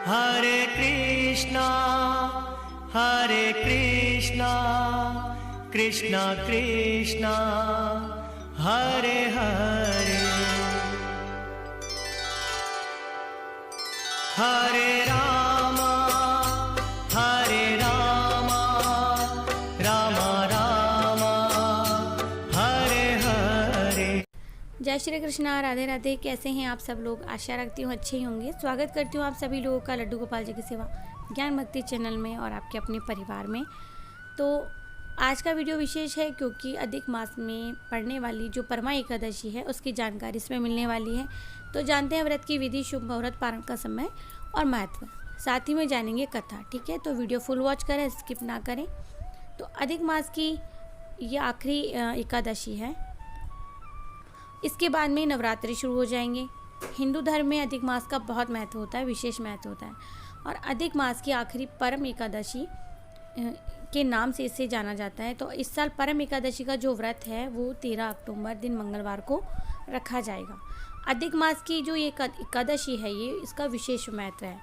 हरे कृष्णा कृष्णा कृष्णा हरे हरे, हरे राम राम राम हरे हरे। जय श्री कृष्णा, राधे राधे। कैसे हैं आप सब लोग? आशा रखती हूँ अच्छे ही होंगे। स्वागत करती हूँ आप सभी लोगों का लड्डू गोपाल जी की सेवा ज्ञान भक्ति चैनल में और आपके अपने परिवार में। तो आज का वीडियो विशेष है क्योंकि अधिक मास में पड़ने वाली जो परमा एकादशी है उसकी जानकारी इसमें मिलने वाली है। तो जानते हैं व्रत की विधि, शुभ मुहूर्त, पारण का समय और महत्व, साथ ही में जानेंगे कथा। ठीक है, तो वीडियो फुल वॉच करें, स्किप ना करें। तो अधिक मास की ये आखिरी एकादशी है। इसके बाद में नवरात्रि शुरू हो जाएंगे। हिंदू धर्म में अधिक मास का बहुत महत्व होता है, विशेष महत्व होता है। और अधिक मास की आखिरी परम एकादशी के नाम से इसे जाना जाता है। तो इस साल परम एकादशी का जो व्रत है वो 13 अक्टूबर दिन मंगलवार को रखा जाएगा। अधिक मास की जो ये एकादशी है ये इसका विशेष महत्व है।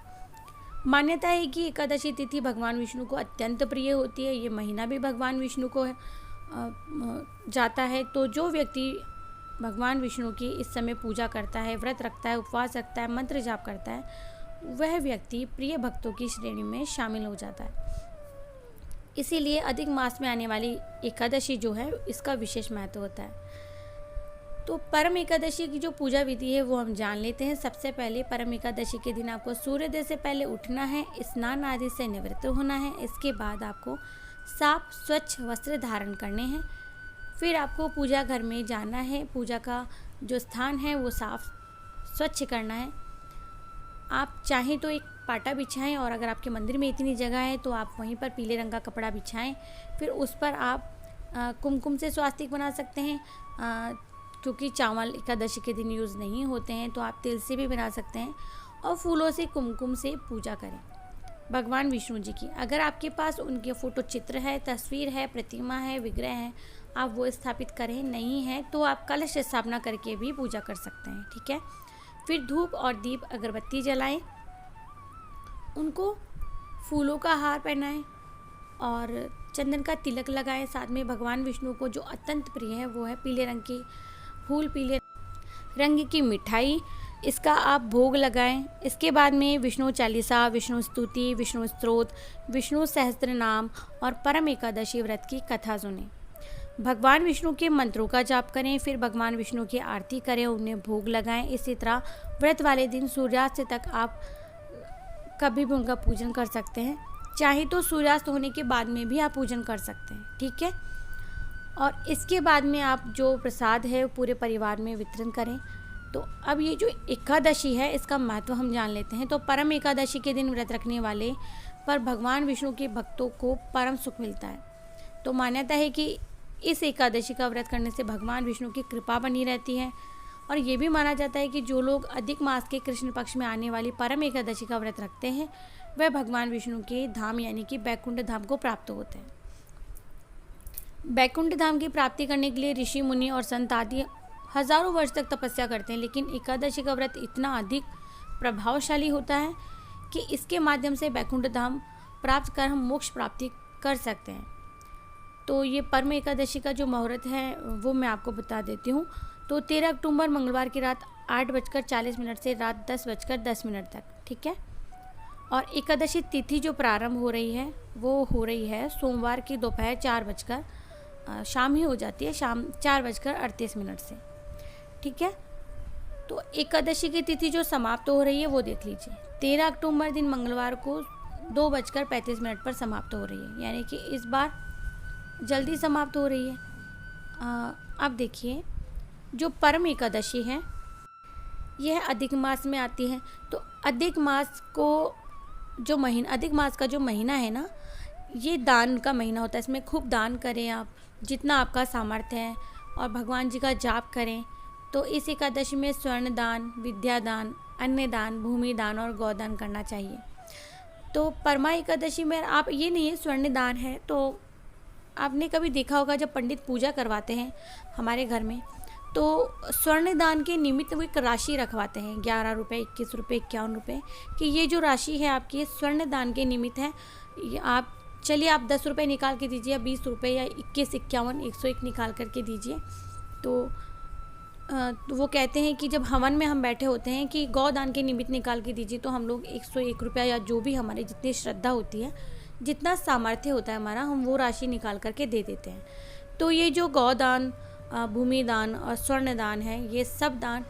मान्यता है कि एकादशी तिथि भगवान विष्णु को अत्यंत प्रिय होती है। ये महीना भी भगवान विष्णु को जाता है। तो जो व्यक्ति भगवान विष्णु की इस समय पूजा करता है, व्रत रखता है, उपवास रखता है, मंत्र जाप करता है, वह व्यक्ति प्रिय भक्तों की श्रेणी में शामिल हो जाता है। इसीलिए अधिक मास में आने वाली एकादशी जो है इसका विशेष महत्व होता है। तो परम एकादशी की जो पूजा विधि है वो हम जान लेते हैं। सबसे पहले परम एकादशी के दिन आपको सूर्योदय से पहले उठना है, स्नान आदि से निवृत्त होना है। इसके बाद आपको साफ स्वच्छ वस्त्र धारण करने हैं। फिर आपको पूजा घर में जाना है, पूजा का जो स्थान है वो साफ स्वच्छ करना है। आप चाहें तो एक पाटा बिछाएं और अगर आपके मंदिर में इतनी जगह है तो आप वहीं पर पीले रंग का कपड़ा बिछाएं। फिर उस पर आप कुमकुम से स्वास्तिक बना सकते हैं। क्योंकि चावल एकादशी के दिन यूज़ नहीं होते हैं तो आप तिल से भी बना सकते हैं। और फूलों से कुमकुम से पूजा करें भगवान विष्णु जी की। अगर आपके पास उनके फ़ोटो चित्र है, तस्वीर है, प्रतिमा है, विग्रह है, आप वो स्थापित करें। नहीं है तो आप कलश स्थापना करके भी पूजा कर सकते हैं। ठीक है, फिर धूप और दीप अगरबत्ती जलाएं, उनको फूलों का हार पहनाएं और चंदन का तिलक लगाएं। साथ में भगवान विष्णु को जो अत्यंत प्रिय है वो है पीले रंग की फूल, पीले रंग की मिठाई, इसका आप भोग लगाएं। इसके बाद में विष्णु चालीसा, विष्णु स्तुति, विष्णु स्तोत्र, विष्णु सहस्त्र नाम और परम एकादशी व्रत की कथा सुनें। भगवान विष्णु के मंत्रों का जाप करें। फिर भगवान विष्णु की आरती करें, उन्हें भोग लगाएं। इसी तरह व्रत वाले दिन सूर्यास्त तक आप कभी भी उनका पूजन कर सकते हैं। चाहे तो सूर्यास्त होने के बाद में भी आप पूजन कर सकते हैं। ठीक है, और इसके बाद में आप जो प्रसाद है पूरे परिवार में वितरण करें। तो अब ये जो एकादशी है इसका महत्व हम जान लेते हैं। तो परम एकादशी के दिन व्रत रखने वाले पर भगवान विष्णु के भक्तों को परम सुख मिलता है। तो मान्यता है कि इस एकादशी का व्रत करने से भगवान विष्णु की कृपा बनी रहती है। और ये भी माना जाता है कि जो लोग अधिक मास के कृष्ण पक्ष में आने वाली परम एकादशी का व्रत रखते हैं वह भगवान विष्णु के धाम यानी कि बैकुंठ धाम को प्राप्त होते हैं। बैकुंठ धाम की प्राप्ति करने के लिए ऋषि मुनि और संत आदि हजारों वर्ष तक तपस्या करते हैं। लेकिन एकादशी का व्रत इतना अधिक प्रभावशाली होता है कि इसके माध्यम से बैकुंठ धाम प्राप्त कर हम मोक्ष प्राप्ति कर सकते हैं। तो ये परम एकादशी का जो मुहूर्त है वो मैं आपको बता देती हूँ। तो 13 अक्टूबर मंगलवार की रात 8:40 से रात 10:10 तक। ठीक है, और एकादशी तिथि जो प्रारंभ हो रही है वो हो रही है सोमवार की दोपहर 4 बजकर शाम ही हो जाती है, शाम 4:38 से। ठीक है, तो एकादशी की तिथि जो समाप्त हो रही है वो देख लीजिए। 13 अक्टूबर दिन मंगलवार को 2:35 पर समाप्त हो रही है, यानी कि इस बार जल्दी समाप्त हो रही है। अब देखिए, जो परम एकादशी है यह अधिक मास में आती है। तो अधिक मास का जो महीना है ना, ये दान का महीना होता है। इसमें खूब दान करें आप, जितना आपका सामर्थ्य है, और भगवान जी का जाप करें। तो इस एकादशी में स्वर्ण दान, विद्या दान, अन्न दान, भूमि दान और गौदान करना चाहिए। तो परमा एकादशी में आप ये नहीं है स्वर्ण दान है, तो आपने कभी देखा होगा जब पंडित पूजा करवाते हैं हमारे घर में तो स्वर्ण दान के निमित्त वो एक राशि रखवाते हैं, 11 रुपये, 21 रुपये, 51 रुपये, कि ये जो राशि है आपकी स्वर्ण दान के निमित्त है। आप चलिए आप 10 रुपये निकाल के दीजिए, या 20 रुपये, या 21, 51, 101 निकाल करके दीजिए। तो वो कहते हैं कि जब हवन में हम बैठे होते हैं कि गौदान के निमित्त निकाल के दीजिए, तो हम लोग 101 रुपया या जो भी हमारे जितनी श्रद्धा होती है, जितना सामर्थ्य होता है हमारा, हम वो राशि निकाल करके दे देते हैं। तो ये जो गौदान, भूमि दान और स्वर्ण दान है, ये सब दान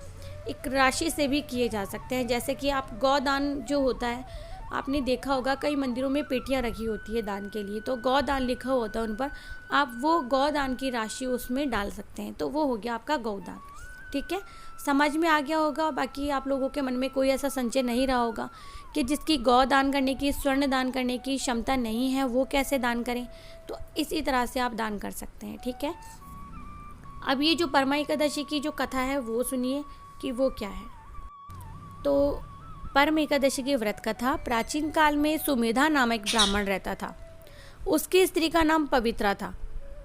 एक राशि से भी किए जा सकते हैं। जैसे कि आप गौदान जो होता है, आपने देखा होगा कई मंदिरों में पेटियां रखी होती है दान के लिए, तो गौदान लिखा होता है उन पर, आप वो गौदान की राशि उसमें डाल सकते हैं, तो वो हो गया आपका गौदान। ठीक है, समझ में आ गया होगा। बाकी आप लोगों के मन में कोई ऐसा संशय नहीं रहा होगा कि जिसकी गौ दान करने की, स्वर्ण दान करने की क्षमता नहीं है, वो कैसे दान करें। तो इसी तरह से आप दान कर सकते हैं। ठीक है, अब ये जो परमा एकादशी की जो कथा है वो सुनिए कि वो क्या है। तो परम एकादशी की व्रत कथा। प्राचीन काल में सुमेधा नामक एक ब्राह्मण रहता था। उसकी स्त्री का नाम पवित्रा था।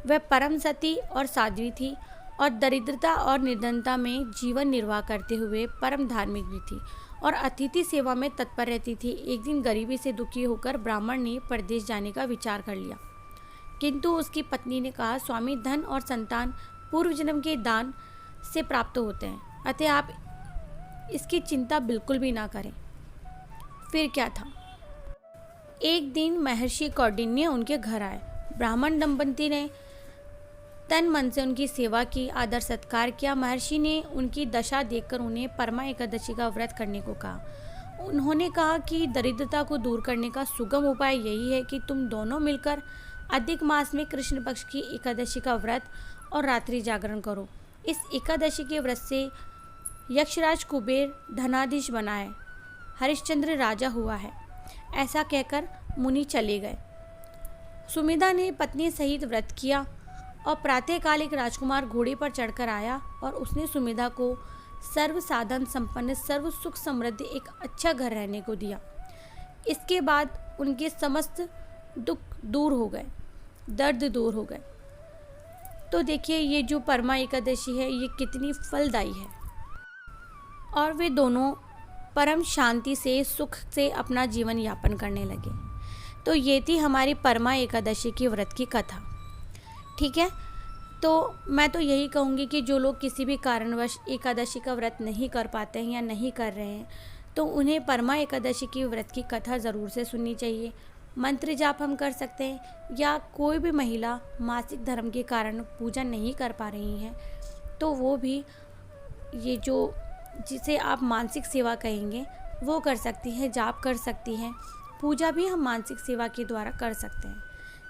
वह परम सती और साध्वी थी और दरिद्रता और निर्धनता में जीवन निर्वाह करते हुए परम धार्मिक भी थी और अतिथि सेवा में तत्पर रहती थी। एक दिन गरीबी से दुखी होकर ब्राह्मण ने परदेश जाने का विचार कर लिया, किंतु उसकी पत्नी ने कहा, स्वामी, धन और संतान पूर्व जन्म के दान से प्राप्त होते हैं, अतः आप इसकी चिंता बिल्कुल भी ना करें। फिर क्या था, एक दिन महर्षि कौंडिन्य उनके घर आए। ब्राह्मण दंपति ने तन मन से उनकी सेवा की, आदर सत्कार किया। महर्षि ने उनकी दशा देखकर उन्हें परमा एकादशी का व्रत करने को कहा। उन्होंने कहा कि दरिद्रता को दूर करने का सुगम उपाय यही है कि तुम दोनों मिलकर अधिक मास में कृष्ण पक्ष की एकादशी का व्रत और रात्रि जागरण करो। इस एकादशी के व्रत से यक्षराज कुबेर धनाधीश बना है, हरिश्चंद्र राजा हुआ है। ऐसा कहकर मुनि चले गए। सुमेधा ने पत्नी सहित व्रत किया और प्रातःकाल एक राजकुमार घोड़े पर चढ़कर आया और उसने सुमेधा को सर्व साधन संपन्न, सर्व सुख समृद्ध एक अच्छा घर रहने को दिया। इसके बाद उनके समस्त दुख दूर हो गए, दर्द दूर हो गए। तो देखिए ये जो परमा एकादशी है ये कितनी फलदायी है और वे दोनों परम शांति से, सुख से अपना जीवन यापन करने लगे। तो ये थी हमारी परमा एकादशी की व्रत की कथा। ठीक है, तो मैं तो यही कहूँगी कि जो लोग किसी भी कारणवश एकादशी का व्रत नहीं कर पाते हैं या नहीं कर रहे हैं, तो उन्हें परमा एकादशी की व्रत की कथा ज़रूर से सुननी चाहिए। मंत्र जाप हम कर सकते हैं, या कोई भी महिला मासिक धर्म के कारण पूजा नहीं कर पा रही हैं, तो वो भी ये जो जिसे आप मानसिक सेवा कहेंगे वो कर सकती हैं, जाप कर सकती हैं। पूजा भी हम मानसिक सेवा के द्वारा कर सकते हैं।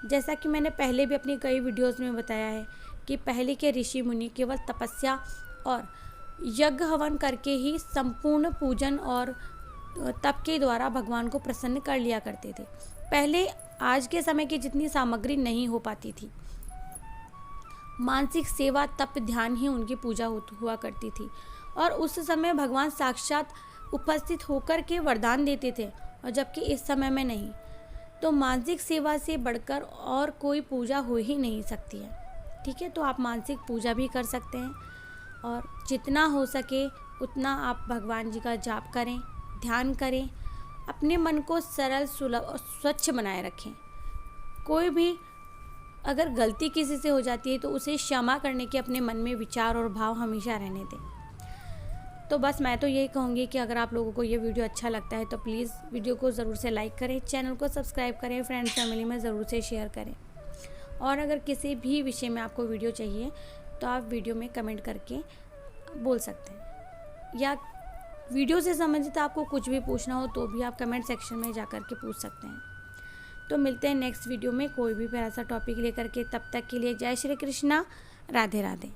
जैसा कि मैंने पहले भी अपनी कई वीडियोस में बताया है कि पहले के ऋषि मुनि केवल तपस्या और यज्ञ हवन करके ही संपूर्ण पूजन और तप के द्वारा भगवान को प्रसन्न कर लिया करते थे। पहले आज के समय की जितनी सामग्री नहीं हो पाती थी, मानसिक सेवा, तप, ध्यान ही उनकी पूजा हुआ करती थी और उस समय भगवान साक्षात उपस्थित होकर के वरदान देते थे, और जबकि इस समय में नहीं। तो मानसिक सेवा से बढ़कर और कोई पूजा हो ही नहीं सकती है। ठीक है, तो आप मानसिक पूजा भी कर सकते हैं और जितना हो सके उतना आप भगवान जी का जाप करें, ध्यान करें, अपने मन को सरल, सुलभ और स्वच्छ बनाए रखें। कोई भी अगर गलती किसी से हो जाती है तो उसे क्षमा करने के अपने मन में विचार और भाव हमेशा रहने दें। तो बस मैं तो यही कहूँगी कि अगर आप लोगों को ये वीडियो अच्छा लगता है तो प्लीज़ वीडियो को ज़रूर से लाइक करें, चैनल को सब्सक्राइब करें, फ्रेंड्स फैमिली में ज़रूर से शेयर करें। और अगर किसी भी विषय में आपको वीडियो चाहिए तो आप वीडियो में कमेंट करके बोल सकते हैं, या वीडियो से संबंधित आपको कुछ भी पूछना हो तो भी आप कमेंट सेक्शन में जा कर के पूछ सकते हैं। तो मिलते हैं नेक्स्ट वीडियो में कोई भी प्यारा सा टॉपिक लेकर के। तब तक के लिए जय श्री कृष्णा, राधे राधे।